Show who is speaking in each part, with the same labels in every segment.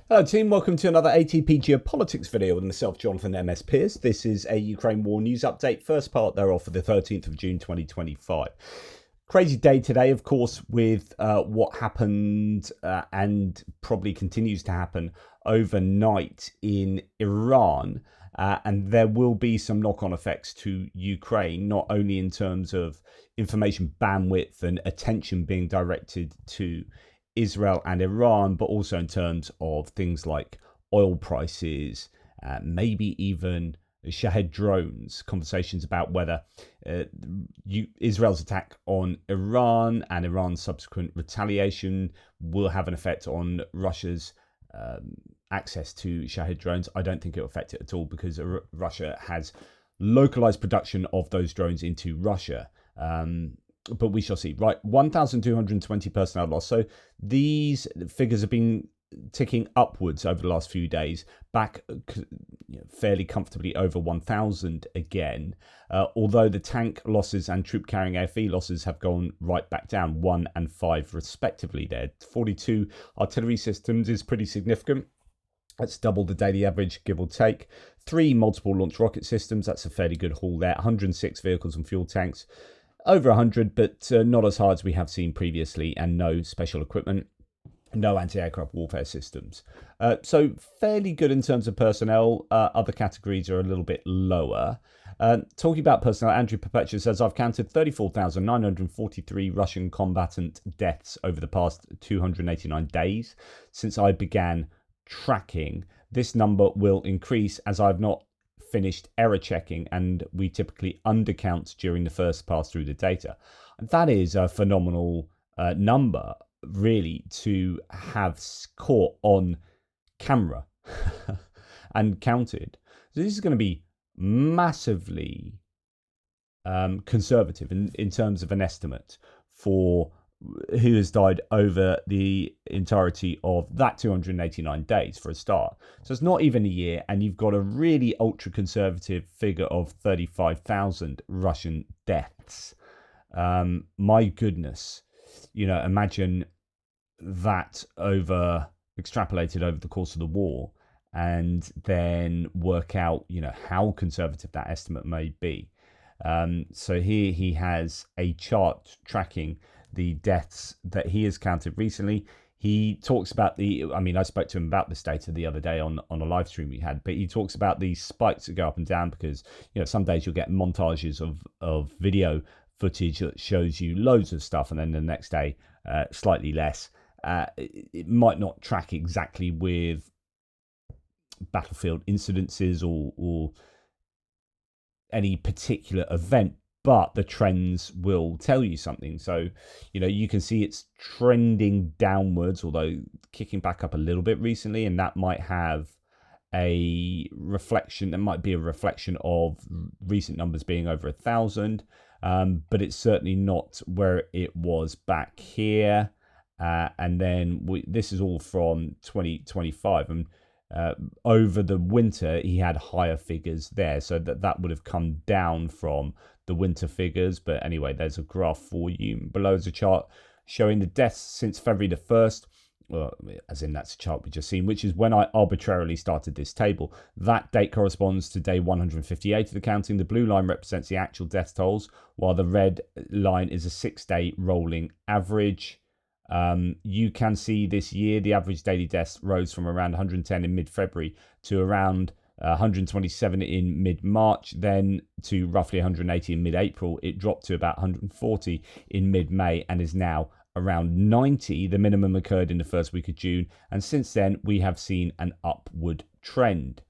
Speaker 1: Hello team, welcome to another ATP Geopolitics video with myself, Jonathan MS Pearce. This is a Ukraine war news update, first part thereof for the 13th of June 2025. Crazy day today, of course, with what happened and probably continues to happen overnight in Iran. And there will be some knock-on effects to Ukraine, not only in terms of information bandwidth and attention being directed to Israel and Iran, but also in terms of things like oil prices, maybe even Shahed drones, conversations about whether Israel's attack on Iran and Iran's subsequent retaliation will have an effect on Russia's access to Shahed drones. I don't think it will affect it at all because Russia has localized production of those drones into Russia. But we shall see. Right, 1,220 personnel lost. So these figures have been ticking upwards over the last few days, back fairly comfortably over 1,000 again. Although the tank losses and troop-carrying AFE losses have gone right back down, 1 and 5 respectively there. 42 artillery systems is pretty significant. That's double the daily average, give or take. 3 multiple launch rocket systems, that's a fairly good haul there. 106 vehicles and fuel tanks. Over 100, but not as hard as we have seen previously, and no special equipment, no anti-aircraft warfare systems. So fairly good in terms of personnel. Other categories are a little bit lower. Talking about personnel, Andrew Perpetua says, I've counted 34,943 Russian combatant deaths over the past 289 days since I began tracking. This number will increase as I've not finished error checking, and we typically undercount during the first pass through the data. That is a phenomenal number, really, to have caught on camera and counted. So this is going to be massively conservative in terms of an estimate for who has died over the entirety of that 289 days for a start. So it's not even a year, and you've got a really ultra-conservative figure of 35,000 Russian deaths. My goodness. Imagine that extrapolated over the course of the war, and then work out, how conservative that estimate may be. So here he has a chart tracking the deaths that he has counted recently. He talks about I spoke to him about this data the other day on a live stream we had, but he talks about these spikes that go up and down because, some days you'll get montages of video footage that shows you loads of stuff, and then the next day, slightly less. It might not track exactly with battlefield incidences or any particular event, but the trends will tell you something. So, you can see it's trending downwards, although kicking back up a little bit recently, and that might have a reflection. That might be a reflection of recent numbers being over 1,000, but it's certainly not where it was back here. And then this is all from 2025, and over the winter he had higher figures there, so that would have come down from the winter figures. But anyway, there's a graph for you. Below is a chart showing the deaths since February the 1st, well, as in that's a chart we just seen, which is when I arbitrarily started this table. That date corresponds to day 158 of the counting. The blue line represents the actual death tolls, while the red line is a 6-day rolling average. You can see this year the average daily deaths rose from around 110 in mid-February to around 127 in mid-March, then to roughly 180 in mid-April. It dropped to about 140 in mid-May and is now around 90. The minimum occurred in the first week of June, and since then we have seen an upward trend.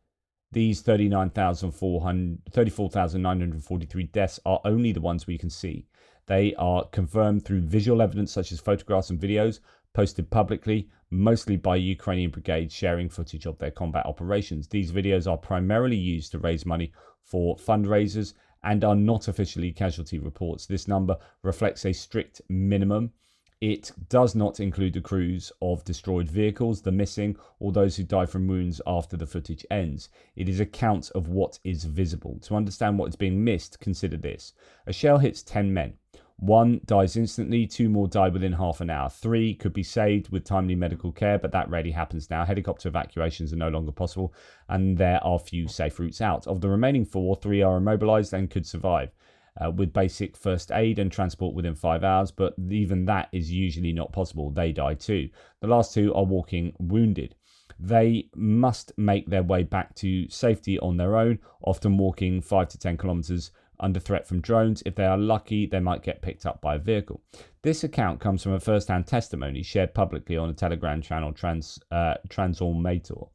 Speaker 1: These 34,943 deaths are only the ones we can see. They are confirmed through visual evidence such as photographs and videos posted publicly, mostly by Ukrainian brigades sharing footage of their combat operations. These videos are primarily used to raise money for fundraisers and are not officially casualty reports. This number reflects a strict minimum. It does not include the crews of destroyed vehicles, the missing, or those who die from wounds after the footage ends. It is a count of what is visible. To understand what is being missed, consider this. A shell hits 10 men. 1 dies instantly, 2 more die within half an hour, 3 could be saved with timely medical care, but that rarely happens now. Helicopter evacuations are no longer possible, and there are few safe routes out. Of the remaining 4, 3 are immobilized and could survive with basic first aid and transport within 5 hours, but even that is usually not possible. They die too. The last 2 are walking wounded. They must make their way back to safety on their own, often walking 5 to 10 kilometers under threat from drones. If they are lucky, they might get picked up by a vehicle. This account comes from a first-hand testimony shared publicly on a Telegram channel, Transformator.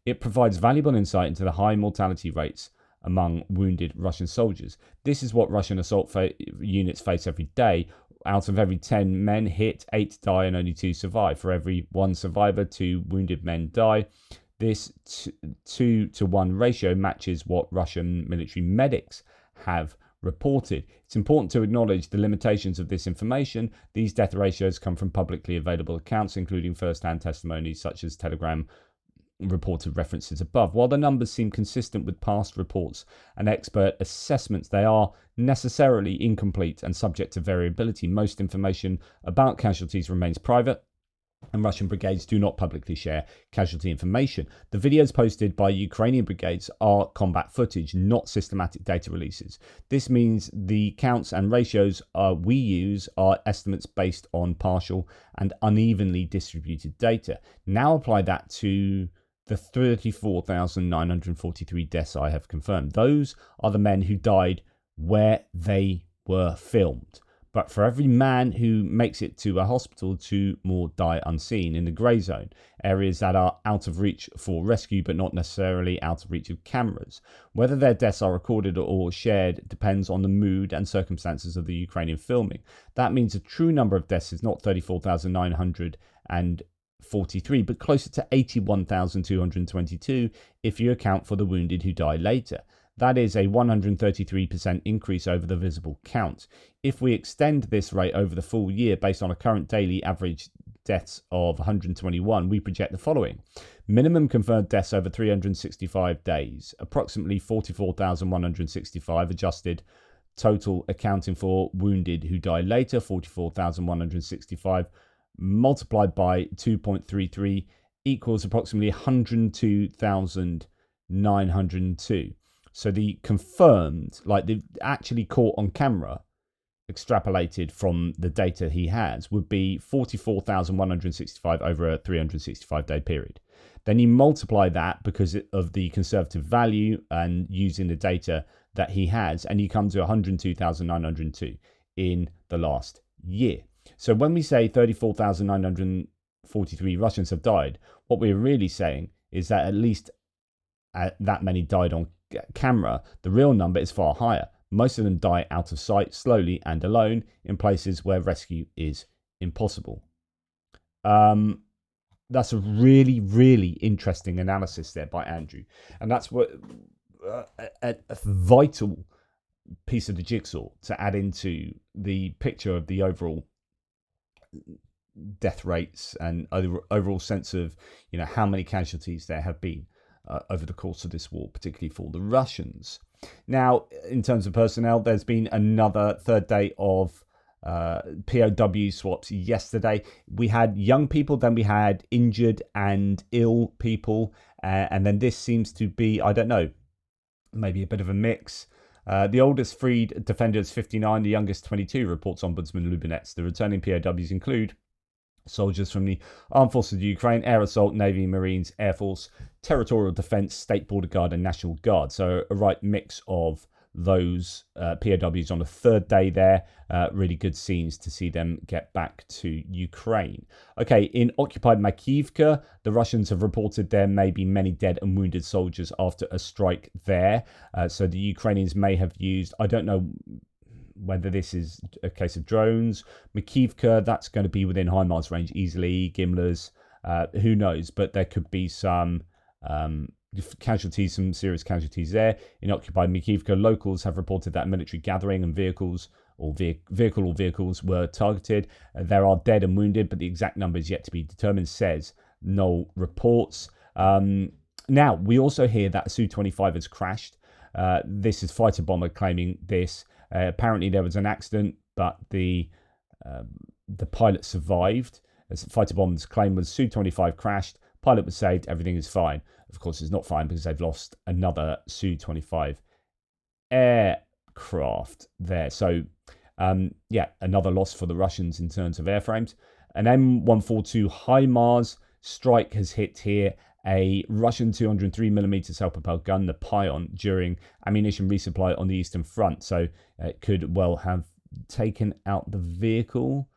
Speaker 1: It provides valuable insight into the high mortality rates among wounded Russian soldiers. This is what Russian assault units face every day. Out of every 10 men hit, 8 die and only 2 survive. For every 1 survivor, 2 wounded men die. This 2-to-1 ratio matches what Russian military medics have reported. It's important to acknowledge the limitations of this information. These death ratios come from publicly available accounts, including first-hand testimonies such as Telegram reported references above. While the numbers seem consistent with past reports and expert assessments, they are necessarily incomplete and subject to variability. Most information about casualties remains private, and Russian brigades do not publicly share casualty information. The videos posted by Ukrainian brigades are combat footage, not systematic data releases. This means the counts and ratios we use are estimates based on partial and unevenly distributed data. Now apply that to the 34,943 deaths I have confirmed. Those are the men who died where they were filmed. But for every man who makes it to a hospital, 2 more die unseen in the grey zone, areas that are out of reach for rescue but not necessarily out of reach of cameras. Whether their deaths are recorded or shared depends on the mood and circumstances of the Ukrainian filming. That means the true number of deaths is not 34,943, but closer to 81,222 if you account for the wounded who die later. That is a 133% increase over the visible count. If we extend this rate over the full year based on a current daily average deaths of 121, we project the following. Minimum confirmed deaths over 365 days, approximately 44,165 adjusted, total accounting for wounded who die later, 44,165 multiplied by 2.33 equals approximately 102,902. So the confirmed, like the actually caught on camera, extrapolated from the data he has, would be 44,165 over a 365-day period. Then you multiply that because of the conservative value and using the data that he has, and you come to 102,902 in the last year. So when we say 34,943 Russians have died, what we're really saying is that at least that many died on camera. The real number is far higher. Most of them die out of sight, slowly and alone, in places where rescue is impossible. That's a really, really interesting analysis there by Andrew, and that's what a vital piece of the jigsaw to add into the picture of the overall death rates and overall sense of how many casualties there have been over the course of this war, particularly for the Russians. Now, in terms of personnel, there's been another third day of POW swaps yesterday. We had young people, then we had injured and ill people, and then this seems to be, I don't know, maybe a bit of a mix. The oldest freed defender is 59, the youngest 22, reports Ombudsman Lubinets. The returning POWs include soldiers from the Armed Forces of Ukraine, Air Assault, Navy, Marines, Air Force, Territorial Defence, State Border Guard and National Guard. So a right mix of those POWs on the third day there. Really good scenes to see them get back to Ukraine. Okay, in occupied Makivka, the Russians have reported there may be many dead and wounded soldiers after a strike there. So the Ukrainians may have used, I don't know whether this is a case of drones. Makivka, that's going to be within HIMARS range easily. Gimlers, who knows? But there could be some casualties, some serious casualties there. In occupied Makivka, locals have reported that military gathering and vehicles or vehicles were targeted. There are dead and wounded, but the exact number is yet to be determined, says Knoll reports. Now, we also hear that a Su-35 has crashed. This is fighter bomber claiming this. Apparently there was an accident but the pilot survived. As fighter bombs claim was Su-25 crashed, pilot was saved, everything is fine. Of course, it's not fine because they've lost another Su-25 aircraft there. So, another loss for the Russians in terms of airframes. An M142 HIMARS strike has hit here a Russian 203mm self-propelled gun, the Pion, during ammunition resupply on the Eastern Front. So it could well have taken out the vehicle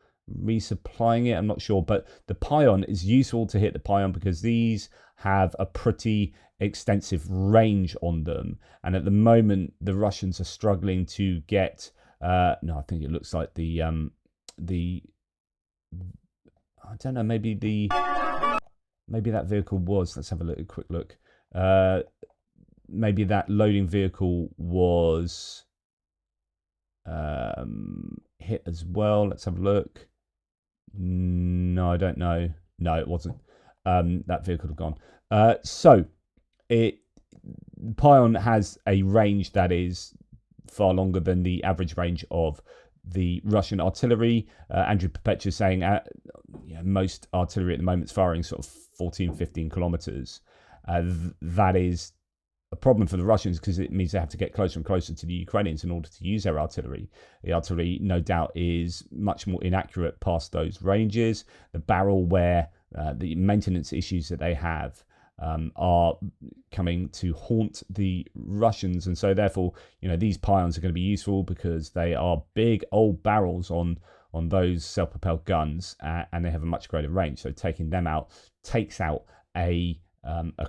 Speaker 1: resupplying it. I'm not sure, but the Pion is useful to hit the Pion because these have a pretty extensive range on them. And at the moment, the Russians are struggling to get. I think it looks like the I don't know. Maybe that vehicle was. Let's have a quick look. Maybe that loading vehicle was hit as well. Let's have a look. No, I don't know. No, it wasn't. That vehicle had gone. So Pion has a range that is far longer than the average range of the Russian artillery. Andrew Perpetua is saying most artillery at the moment is firing sort of 14, 15 kilometers. That is a problem for the Russians because it means they have to get closer and closer to the Ukrainians in order to use their artillery. The artillery, no doubt, is much more inaccurate past those ranges. The barrel wear, the maintenance issues that they have are coming to haunt the Russians, and so therefore, these Pions are going to be useful because they are big old barrels on those self-propelled guns, and they have a much greater range. So taking them out takes out a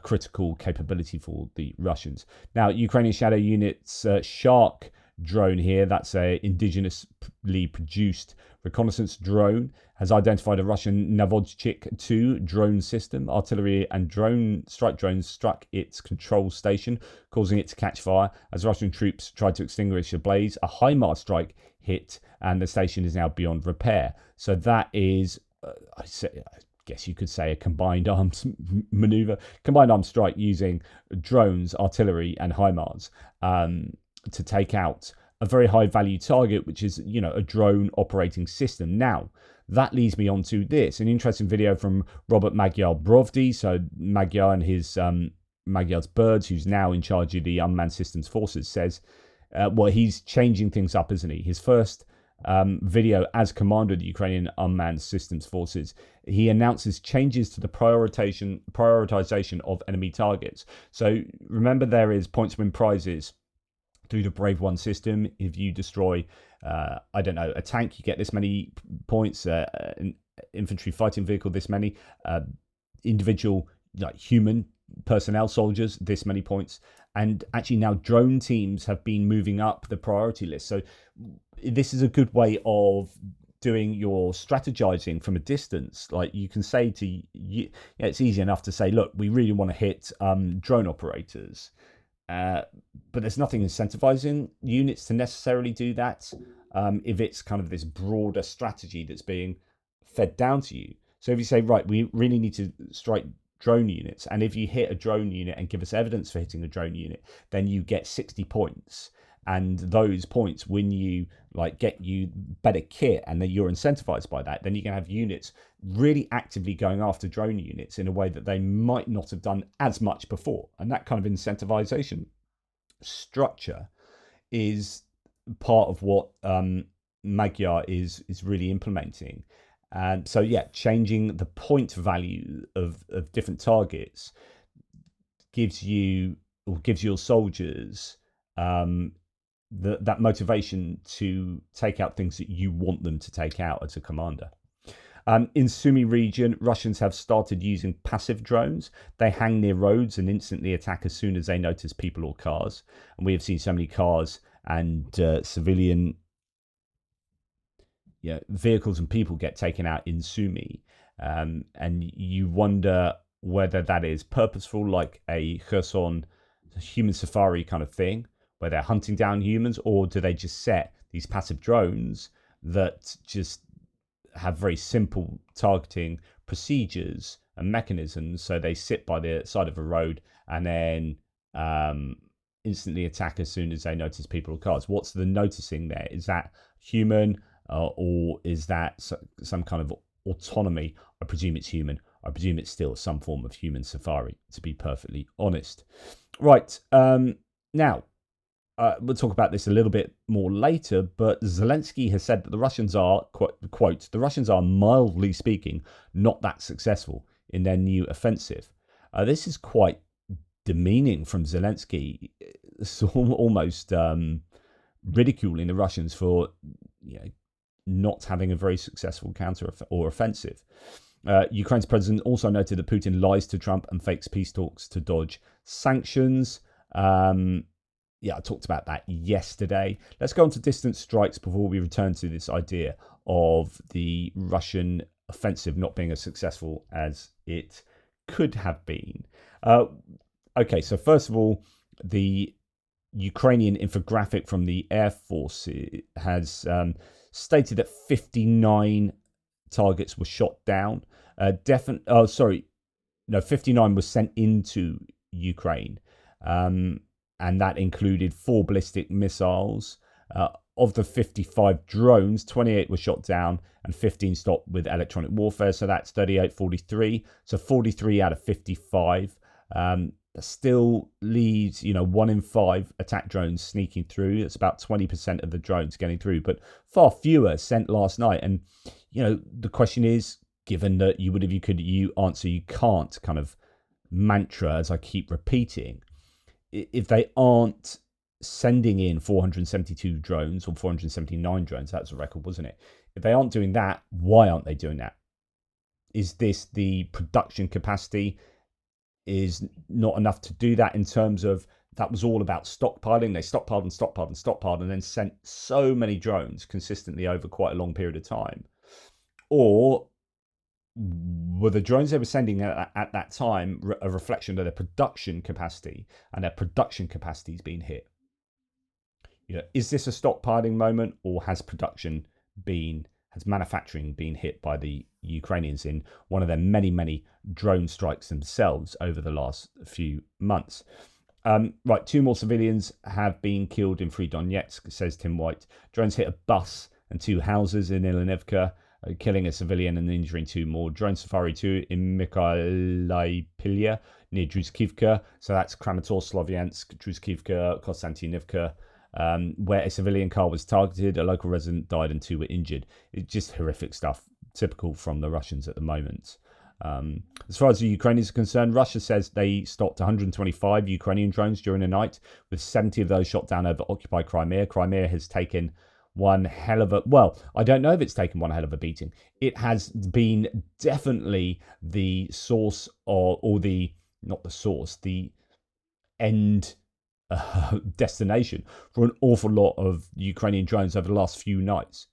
Speaker 1: critical capability for the Russians. Now, Ukrainian Shadow Unit's Shark drone here, that's a indigenously produced reconnaissance drone, has identified a Russian Navodchik 2 drone system. Artillery and strike drones struck its control station, causing it to catch fire. As Russian troops tried to extinguish the blaze, a HIMARS strike hit, and the station is now beyond repair. So that is, I guess you could say, a combined arms maneuver, combined arms strike using drones, artillery, and HIMARS to take out a very high value target, which is, a drone operating system. Now, that leads me on to this, an interesting video from Robert Magyar Brovdi. So Magyar and his Magyar's Birds, who's now in charge of the unmanned systems forces, says, he's changing things up, isn't he? His first video as commander of the Ukrainian unmanned systems forces, he announces changes to the prioritization of enemy targets. So remember, there is points win prizes through the Brave One system. If you destroy, a tank, you get this many points, an infantry fighting vehicle, this many, individual, like human personnel, soldiers, this many points. And actually now drone teams have been moving up the priority list. So this is a good way of doing your strategizing from a distance. Like you can say to you, it's easy enough to say, look, we really want to hit drone operators. But there's nothing incentivizing units to necessarily do that if it's kind of this broader strategy that's being fed down to you. So if you say, right, we really need to strike drone units, and if you hit a drone unit and give us evidence for hitting a drone unit, then you get 60 points. And those points, when you get you better kit and then you're incentivized by that, then you can have units really actively going after drone units in a way that they might not have done as much before. And that kind of incentivization structure is part of what Magyar is really implementing. And so, changing the point value of different targets gives your soldiers that motivation to take out things that you want them to take out as a commander. In Sumy region, Russians have started using passive drones. They hang near roads and instantly attack as soon as they notice people or cars. And we have seen so many cars and civilian vehicles and people get taken out in Sumy. And you wonder whether that is purposeful, like a Kherson human safari kind of thing, where they're hunting down humans, or do they just set these passive drones that just have very simple targeting procedures and mechanisms? So they sit by the side of a road and then instantly attack as soon as they notice people or cars. What's the noticing there? Is that human? or is that some kind of autonomy? I presume it's human. I presume it's still some form of human safari, to be perfectly honest. Right, now, we'll talk about this a little bit more later, but Zelensky has said that the Russians are, quote, the Russians are, mildly speaking, not that successful in their new offensive. This is quite demeaning from Zelensky. It's almost ridiculing the Russians for not having a very successful counter or offensive. Ukraine's president also noted that Putin lies to Trump and fakes peace talks to dodge sanctions. I talked about that yesterday. Let's go on to distant strikes before we return to this idea of the Russian offensive not being as successful as it could have been. Okay, so first of all, the Ukrainian infographic from the Air Force has stated that 59 targets were shot down. 59 was sent into Ukraine. And that included 4 ballistic missiles. Of the 55 drones, 28 were shot down and 15 stopped with electronic warfare. So that's 38-43. So 43 out of 55. That still leaves, 1 in 5 attack drones sneaking through. It's about 20% of the drones getting through, but far fewer sent last night. And, the question is, given that you answer you can't kind of mantra, as I keep repeating, if they aren't sending in 472 drones or 479 drones, that's a record, wasn't it? If they aren't doing that, why aren't they doing that? Is this the production capacity is not enough to do that, in terms of that was all about stockpiling? They stockpiled and then sent so many drones consistently over quite a long period of time. Or were the drones they were sending at that time a reflection of their production capacity, and their production capacity is being hit? Is this a stockpiling moment, or has manufacturing been hit by the Ukrainians in one of their many, many drone strikes themselves over the last few months? Right, 2 more civilians have been killed in Free Donetsk, says Tim White. Drones hit a bus and 2 houses in Ilanivka, killing a civilian and injuring 2 more. Drone Safari 2 in Mykolaipilia near Druzhkivka. So that's Kramatorsk, Sloviansk, Druzhkivka, Konstantinivka, where a civilian car was targeted. A local resident died and 2 were injured. It's just horrific stuff, typical from the Russians at the moment. As far as the Ukrainians are concerned, Russia says they stopped 125 Ukrainian drones during the night, with 70 of those shot down over occupied Crimea. Crimea has taken one hell of a, I don't know if it's taken one hell of a beating. It has been definitely the source the end destination for an awful lot of Ukrainian drones over the last few nights.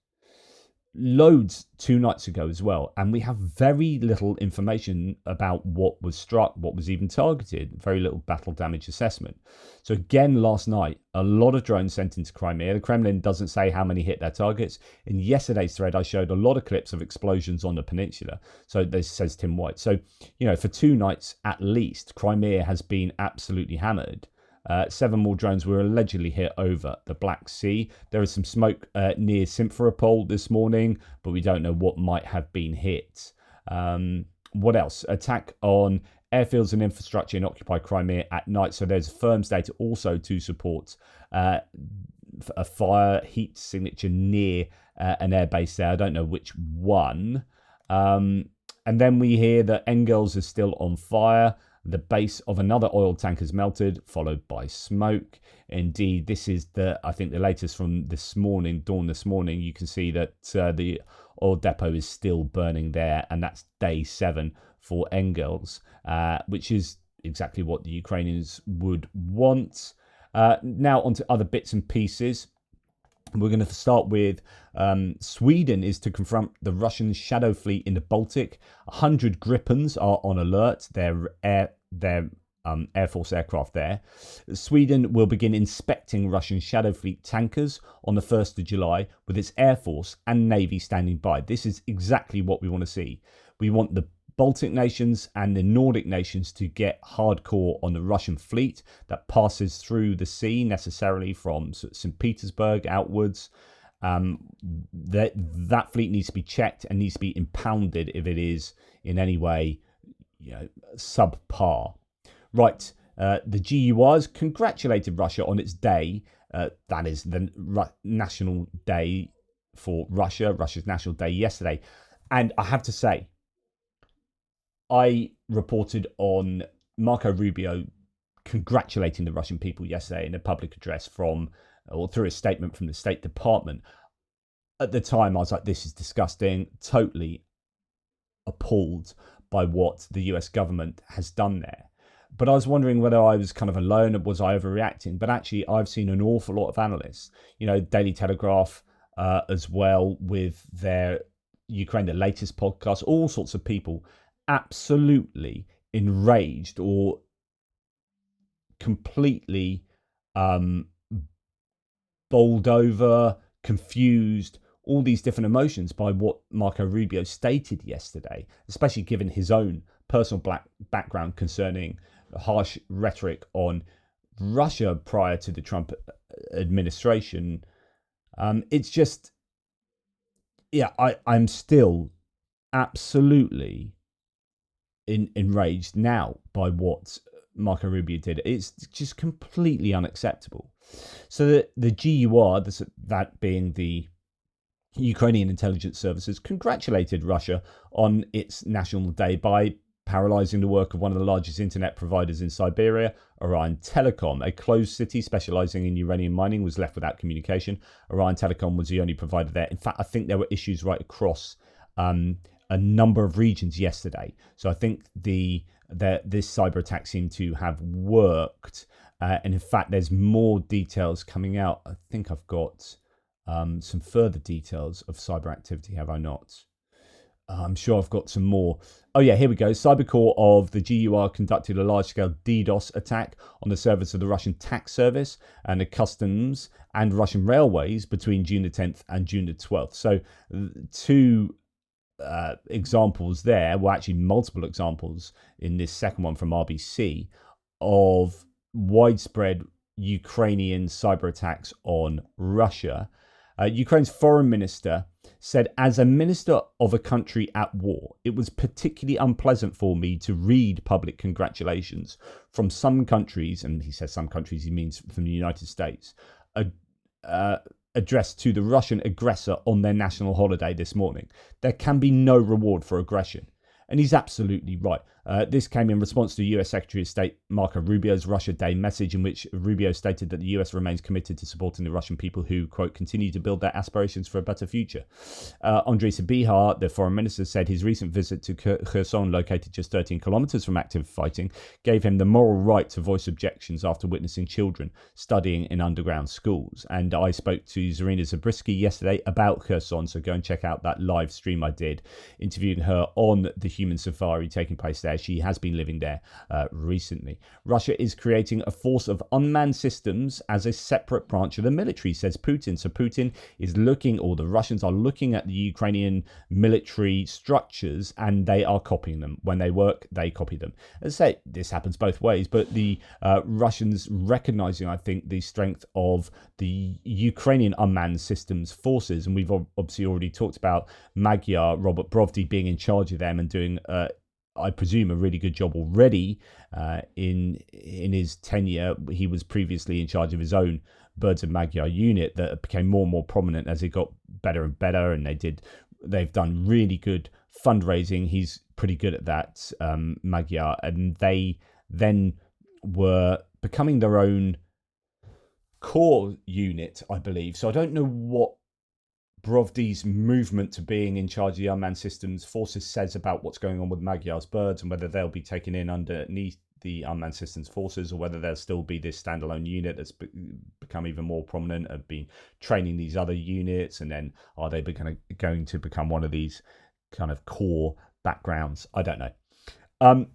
Speaker 1: Loads 2 nights ago as well, and we have very little information about what was struck, what was even targeted. Very little battle damage assessment. So again, last night, a lot of drones sent into Crimea. The Kremlin doesn't say how many hit their targets. In yesterday's thread, I showed a lot of clips of explosions on the peninsula. So this says Tim White. So, for 2 nights at least, Crimea has been absolutely hammered. 7 more drones were allegedly hit over the Black Sea. There is some smoke near Simferopol this morning, but we don't know what might have been hit. What else? Attack on airfields and infrastructure in occupied Crimea at night. So there's firms data also to support a fire heat signature near an airbase there. I don't know which one. And then we hear that Engels is still on fire. The base of another oil tank has melted, followed by smoke. Indeed, this is the latest from dawn this morning. You can see that the oil depot is still burning there, and that's day 7 for Engels, which is exactly what the Ukrainians would want. Now onto other bits and pieces. We're going to start with Sweden is to confront the Russian shadow fleet in the Baltic. 100 Gripens are on alert. They're Air Force aircraft there. Sweden will begin inspecting Russian shadow fleet tankers on the 1st of July with its Air Force and Navy standing by. This is exactly what we want to see. We want the Baltic nations and the Nordic nations to get hardcore on the Russian fleet that passes through the sea necessarily from St. Petersburg outwards. that fleet needs to be checked and needs to be impounded if it is in any way, subpar. Right. The GURs congratulated Russia on its day. That is the national day for Russia, Russia's national day yesterday. And I have to say, I reported on Marco Rubio congratulating the Russian people yesterday in a public address through a statement from the State Department. At the time, I was like, this is disgusting, totally appalled by what the US government has done there. But I was wondering whether I was kind of alone, or was I overreacting? But actually, I've seen an awful lot of analysts, Daily Telegraph as well, with their Ukraine, the latest podcast, all sorts of people absolutely enraged or completely bowled over, confused, all these different emotions by what Marco Rubio stated yesterday, especially given his own personal background concerning harsh rhetoric on Russia prior to the Trump administration. It's just, I'm still absolutely enraged now by what Marco Rubio did. It's just completely unacceptable. So the GUR, that being the Ukrainian intelligence services, congratulated Russia on its national day by paralysing the work of one of the largest internet providers in Siberia, Orion Telecom. A closed city specialising in uranium mining was left without communication. Orion Telecom was the only provider there. In fact, I think there were issues right across a number of regions yesterday. So I think this cyber attack seemed to have worked. And in fact, there's more details coming out. I think I've got some further details of cyber activity, have I not? I'm sure I've got some more. Oh yeah, here we go. Cybercore of the GUR conducted a large-scale DDoS attack on the servers of the Russian tax service and the customs and Russian railways between June the 10th and June the 12th. So two examples there, well actually multiple examples in this second one from RBC, of widespread Ukrainian cyber attacks on Russia. Ukraine's foreign minister said, as a minister of a country at war, it was particularly unpleasant for me to read public congratulations from some countries, and he says some countries, he means from the United States, addressed to the Russian aggressor on their national holiday this morning. There can be no reward for aggression. And he's absolutely right. This came in response to US Secretary of State Marco Rubio's Russia Day message, in which Rubio stated that the US remains committed to supporting the Russian people who, quote, continue to build their aspirations for a better future. Andrei Sybiha, the foreign minister, said his recent visit to Kherson, located just 13 kilometers from active fighting, gave him the moral right to voice objections after witnessing children studying in underground schools. And I spoke to Zarina Zabriskie yesterday about Kherson, so go and check out that live stream I did, interviewing her on the human safari taking place there. She has been living there recently. Russia is creating a force of unmanned systems as a separate branch of the military, says Putin. So Putin is looking, or the Russians are looking at the Ukrainian military structures, and they are copying them. When they work, they copy them. As I say, this happens both ways, but the Russians recognizing, I think, the strength of the Ukrainian unmanned systems forces, and we've obviously already talked about Magyar Robert Brovdi being in charge of them and doing I presume a really good job already in his tenure. He was previously in charge of his own Birds of Magyar unit that became more and more prominent as it got better and better, and they've done really good fundraising. He's pretty good at that, Magyar, and they then were becoming their own core unit, I believe. So I don't know what Brovdi's movement to being in charge of the unmanned systems forces says about what's going on with Magyar's birds, and whether they'll be taken in underneath the unmanned systems forces, or whether there'll still be this standalone unit that's become even more prominent, have been training these other units, and then are they going to become one of these kind of core backgrounds? I don't know.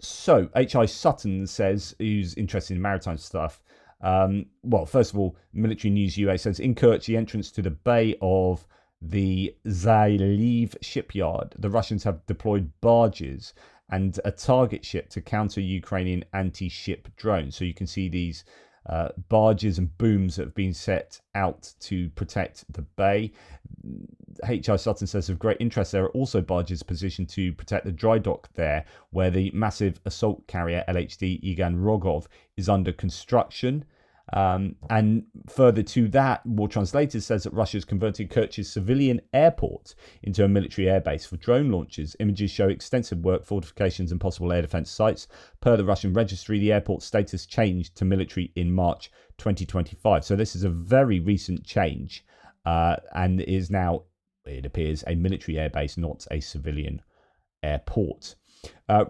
Speaker 1: So H.I. Sutton says, who's interested in maritime stuff, well, first of all, Military News UA says, in Kerch, the entrance to the bay of the Zayliv shipyard, the Russians have deployed barges and a target ship to counter Ukrainian anti-ship drones. So you can see these barges and booms that have been set out to protect the bay. H.I. Sutton says of great interest, there are also barges positioned to protect the dry dock there, where the massive assault carrier LHD Igan Rogov is under construction. And further to that, War Translators says that Russia is converting Kerch's civilian airport into a military airbase for drone launches. Images show extensive work, fortifications and possible air defense sites. Per the Russian registry, the airport's status changed to military in March 2025. So this is a very recent change and is now, it appears, a military airbase, not a civilian airport.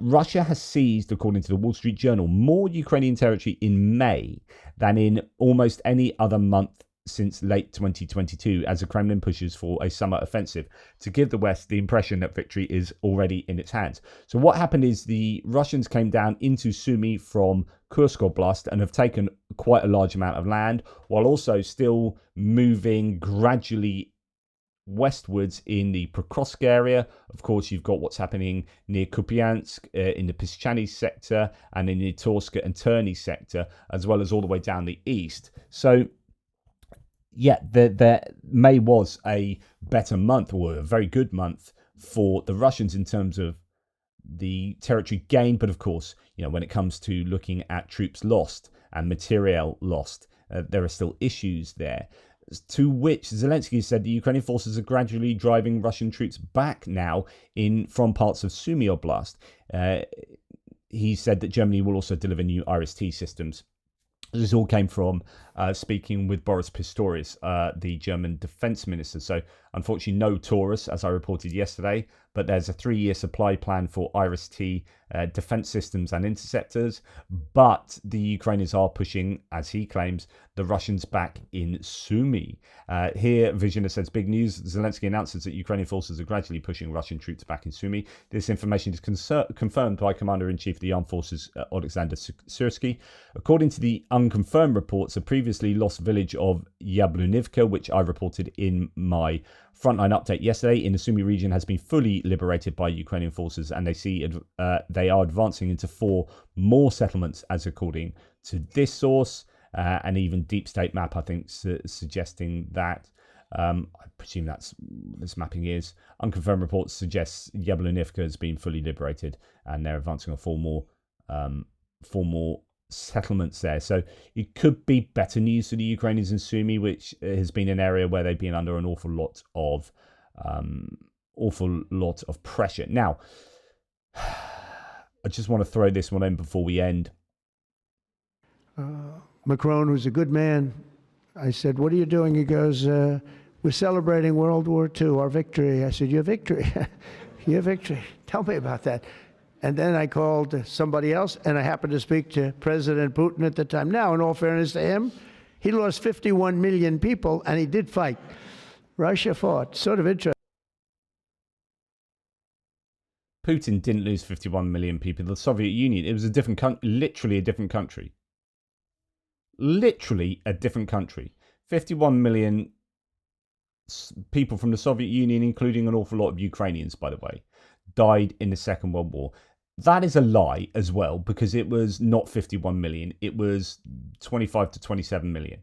Speaker 1: Russia has seized, according to the Wall Street Journal, more Ukrainian territory in May than in almost any other month since late 2022, as the Kremlin pushes for a summer offensive to give the West the impression that victory is already in its hands. So what happened is the Russians came down into Sumy from Kursk Oblast and have taken quite a large amount of land, while also still moving gradually westwards in the Prokrovsk area. Of course, you've got what's happening near Kupiansk in the Pischany sector and in the Torska and Terny sector, as well as all the way down the east. So, yeah, May was a better month, or a very good month for the Russians in terms of the territory gained. But of course, you know, when it comes to looking at troops lost and materiel lost, there are still issues there. To which Zelensky said the Ukrainian forces are gradually driving Russian troops back now from parts of Sumy Oblast. He said that Germany will also deliver new IRIS-T systems. This all came from speaking with Boris Pistorius, the German defense minister. So unfortunately, no Taurus, as I reported yesterday, but there's a 3-year supply plan for IRIS-T defense systems and interceptors. But the Ukrainians are pushing, as he claims, the Russians back in Sumy. Here, Visioner says, big news. Zelensky announces that Ukrainian forces are gradually pushing Russian troops back in Sumy. This information is confirmed by Commander-in-Chief of the Armed Forces, Alexander Syrsky. According to the unconfirmed reports, a previously lost village of Yablunivka, which I reported in my frontline update yesterday, in the Sumy region, has been fully liberated by Ukrainian forces, and they are advancing into 4 more settlements, as according to this source. And even Deep State Map, I think, suggesting that. I presume that's what this mapping is. Unconfirmed reports suggest Yablunivka has been fully liberated, and they're advancing on 4 more settlements there. So it could be better news for the Ukrainians in Sumy, which has been an area where they've been under an awful lot of pressure. Now, I just want to throw this one in before we end.
Speaker 2: Macron, who's a good man, I said, what are you doing? He goes, we're celebrating World War II, our victory. I said, your victory? Your victory. Tell me about that. And then I called somebody else, and I happened to speak to President Putin at the time. Now, in all fairness to him, he lost 51 million people, and he did fight. Russia fought. Sort of interesting.
Speaker 1: Putin didn't lose 51 million people. The Soviet Union, it was a different country, literally a different country. Literally a different country. 51 million people from the Soviet Union, including an awful lot of Ukrainians, by the way, died in the Second World War. That is a lie as well, because it was not 51 million. It was 25 to 27 million.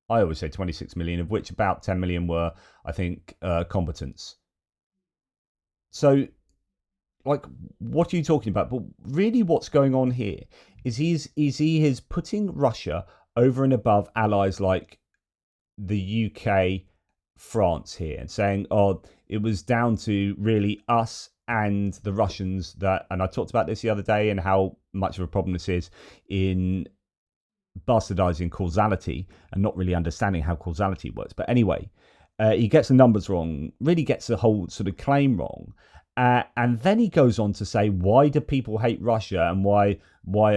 Speaker 1: I always say 26 million, of which about 10 million were, I think, combatants. So, like, what are you talking about? But really what's going on here is he is putting Russia over and above allies like the UK, France here, and saying, oh, it was down to really us and the Russians that, and I talked about this the other day and how much of a problem this is in bastardizing causality and not really understanding how causality works. But anyway, he gets the numbers wrong, really gets the whole sort of claim wrong. And then he goes on to say, why do people hate Russia and why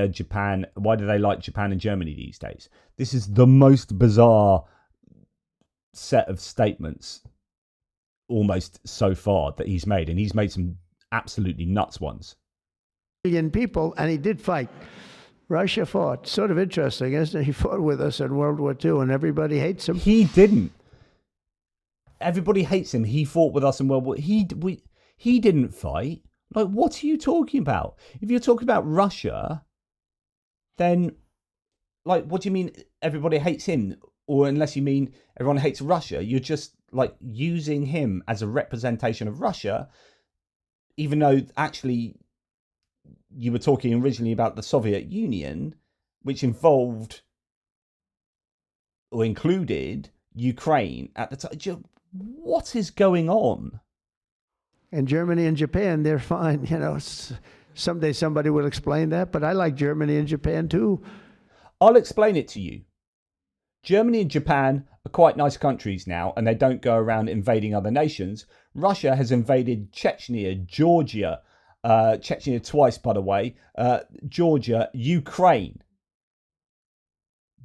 Speaker 1: do they like Japan and Germany these days? This is the most bizarre set of statements almost so far that he's made, and he's made some absolutely nuts ones.
Speaker 2: Million people, and he did fight. Russia fought. Sort of interesting, isn't it? He fought with us in World War II, and everybody hates him.
Speaker 1: He didn't. Everybody hates him. He fought with us in World War. He didn't fight. Like, what are you talking about? If you're talking about Russia, then Like, what do you mean everybody hates him? Or unless you mean everyone hates Russia, you're just like using him as a representation of Russia, even though actually you were talking originally about the Soviet Union, which involved or included Ukraine at the time. What is going on?
Speaker 2: And Germany and Japan, they're fine. Someday somebody will explain that, but I like Germany and Japan too.
Speaker 1: I'll explain it to you. Germany and Japan are quite nice countries now, and they don't go around invading other nations. Russia has invaded Chechnya, Georgia, Chechnya twice, by the way, Georgia, Ukraine.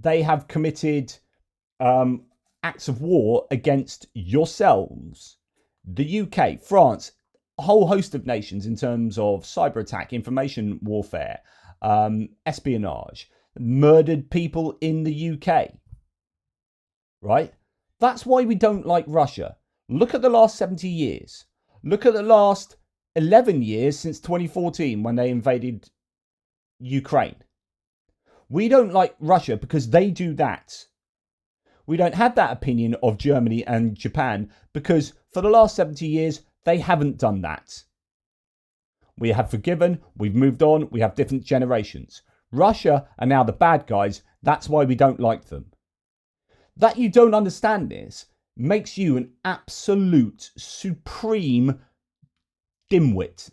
Speaker 1: They have committed acts of war against yourselves, the UK, France, a whole host of nations in terms of cyber attack, information warfare, espionage, murdered people in the UK. Right? That's why we don't like Russia. Look at the last 70 years. Look at the last 11 years since 2014 when they invaded Ukraine. We don't like Russia because they do that. We don't have that opinion of Germany and Japan because for the last 70 years, they haven't done that. We have forgiven, we've moved on, we have different generations. Russia are now the bad guys. That's why we don't like them. That you don't understand this makes you an absolute supreme dimwit.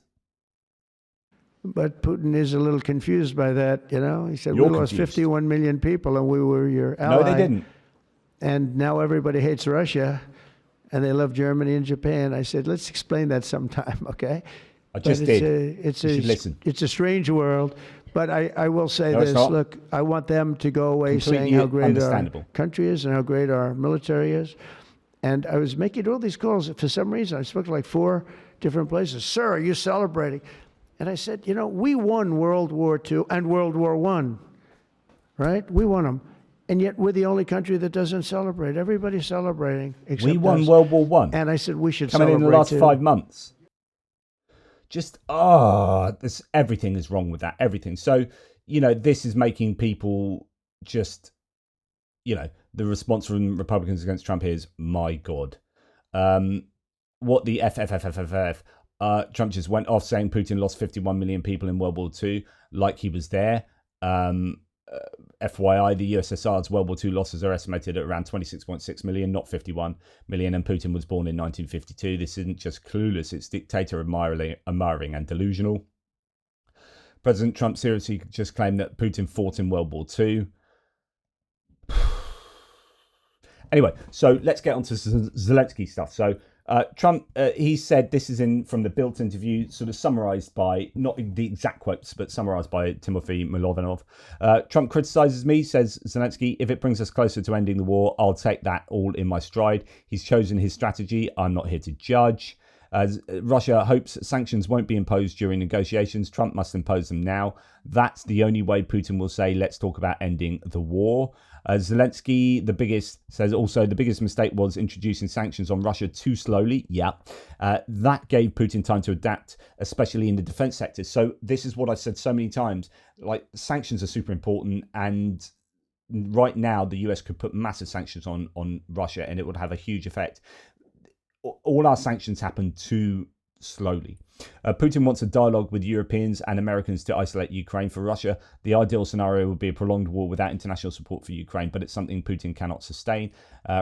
Speaker 2: But Putin is a little confused by that, He said,
Speaker 1: You're
Speaker 2: we lost
Speaker 1: confused.
Speaker 2: 51 million people and we were your ally.
Speaker 1: No, they didn't.
Speaker 2: And now everybody hates Russia and they love Germany and Japan. I said, let's explain that sometime, okay?
Speaker 1: I just did. You should
Speaker 2: listen. It's a strange world. But I will say
Speaker 1: No, it's
Speaker 2: this.
Speaker 1: not.
Speaker 2: Look, I want them to go away
Speaker 1: Completely
Speaker 2: saying how great our
Speaker 1: understandable.
Speaker 2: country is and how great our military is. And I was making all these calls. For some reason, I spoke to like 4 different places. Sir, are you celebrating? And I said, we won World War II and World War I, right? We won them. And yet we're the only country that doesn't celebrate. Everybody's celebrating except
Speaker 1: We won
Speaker 2: us.
Speaker 1: World War One.
Speaker 2: And I said we should
Speaker 1: Coming
Speaker 2: celebrate
Speaker 1: in the last
Speaker 2: too.
Speaker 1: 5 months. Just, everything is wrong with that. Everything. So, this is making people just, the response from Republicans against Trump is, my God. What the Trump just went off saying Putin lost 51 million people in World War II, like he was there. FYI, the USSR's World War II losses are estimated at around 26.6 million, not 51 million, and Putin was born in 1952. This isn't just clueless, it's dictator admiring and delusional. President Trump seriously just claimed that Putin fought in World War II. Anyway, so let's get on to Zelensky stuff. So Trump, he said, this is from the Bild interview, sort of summarized by, not the exact quotes, but summarized by Timothy Milovanov. Trump criticizes me, says Zelensky, if it brings us closer to ending the war, I'll take that all in my stride. He's chosen his strategy. I'm not here to judge. As Russia hopes sanctions won't be imposed during negotiations, Trump must impose them now. That's the only way Putin will say, let's talk about ending the war. Zelensky, says also the biggest mistake was introducing sanctions on Russia too slowly. Yeah, that gave Putin time to adapt, especially in the defense sector. So this is what I've said so many times. Like, sanctions are super important, and right now the US could put massive sanctions on Russia, and it would have a huge effect. All our sanctions happen too slowly. Putin wants a dialogue with Europeans and Americans to isolate Ukraine. For Russia, the ideal scenario would be a prolonged war without international support for Ukraine, but it's something Putin cannot sustain.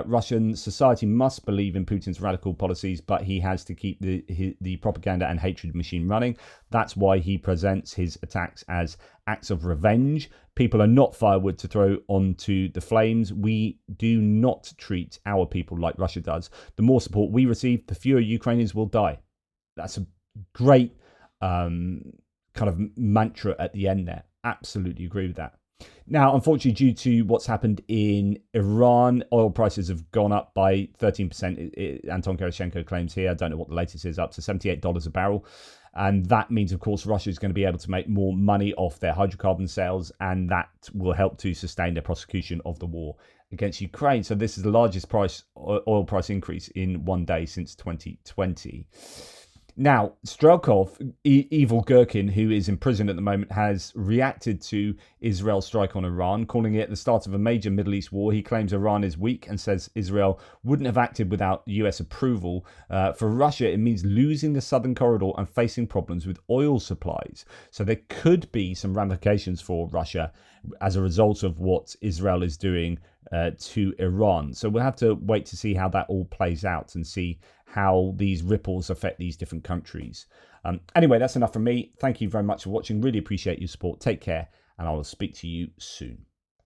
Speaker 1: Russian society must believe in Putin's radical policies, but he has to keep the propaganda and hatred machine running. That's why he presents his attacks as acts of revenge. People are not firewood to throw onto the flames. We do not treat our people like Russia does. The more support we receive, the fewer Ukrainians will die. That's a great kind of mantra at the end there. Absolutely agree with that. Now, unfortunately, due to what's happened in Iran, oil prices have gone up by 13%. Anton Gerashenko claims here, I don't know what the latest is, up to $78 a barrel. And that means, of course, Russia is going to be able to make more money off their hydrocarbon sales, and that will help to sustain their prosecution of the war against Ukraine. So this is the largest oil price increase in one day since 2020. Now, Strelkov, evil gherkin, who is in prison at the moment, has reacted to Israel's strike on Iran, calling it the start of a major Middle East war. He claims Iran is weak and says Israel wouldn't have acted without US approval. For Russia, it means losing the southern corridor and facing problems with oil supplies. So there could be some ramifications for Russia as a result of what Israel is doing to Iran. So we'll have to wait to see how that all plays out and see how these ripples affect these different countries. Anyway, that's enough from me. Thank you very much for watching. Really appreciate your support. Take care, and I will speak to you soon.